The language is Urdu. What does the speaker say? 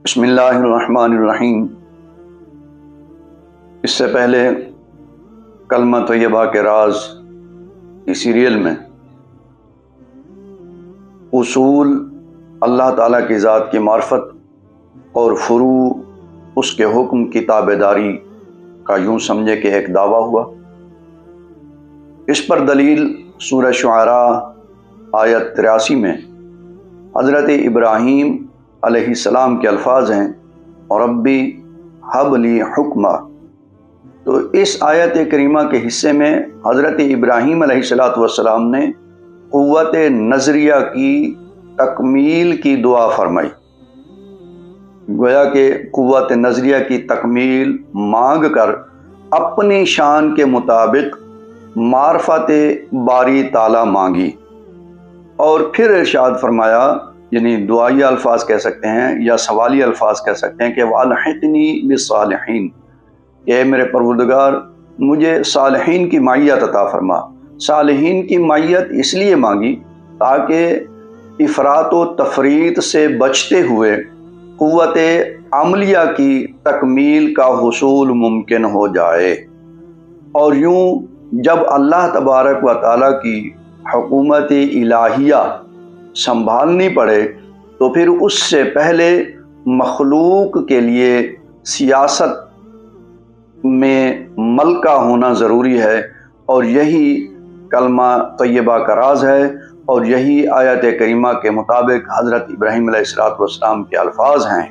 بسم اللہ الرحمن الرحیم۔ اس سے پہلے کلمہ طیبہ کے راز کی سیریل میں اصول اللہ تعالیٰ کی ذات کی معرفت اور فروع اس کے حکم کی تابعداری کا یوں سمجھے کہ ایک دعویٰ ہوا۔ اس پر دلیل سورہ شعراء آیت 83 میں حضرت ابراہیم علیہ السلام کے الفاظ ہیں، ربی حب لی حکمہ۔ تو اس آیت کریمہ کے حصے میں حضرت ابراہیم علیہ السلام نے قوت نظریہ کی تکمیل کی دعا فرمائی۔ گویا کہ قوت نظریہ کی تکمیل مانگ کر اپنی شان کے مطابق معرفت باری تعالیٰ مانگی، اور پھر ارشاد فرمایا، یعنی دعائیہ الفاظ کہہ سکتے ہیں یا سوالی الفاظ کہہ سکتے ہیں کہ وَأَلْحِقْنِي بِالصَّالِحِينَ، کہ اے میرے پروردگار مجھے صالحین کی معیت عطا فرما۔ صالحین کی معیت اس لیے مانگی تاکہ افراط و تفریط سے بچتے ہوئے قوت عملیہ کی تکمیل کا حصول ممکن ہو جائے، اور یوں جب اللہ تبارک و تعالیٰ کی حکومت الہیہ سنبھالنی پڑے تو پھر اس سے پہلے مخلوق کے لیے سیاست میں ملکہ ہونا ضروری ہے، اور یہی کلمہ طیبہ کا راز ہے، اور یہی آیت کریمہ کے مطابق حضرت ابراہیم علیہ السلام کے الفاظ ہیں۔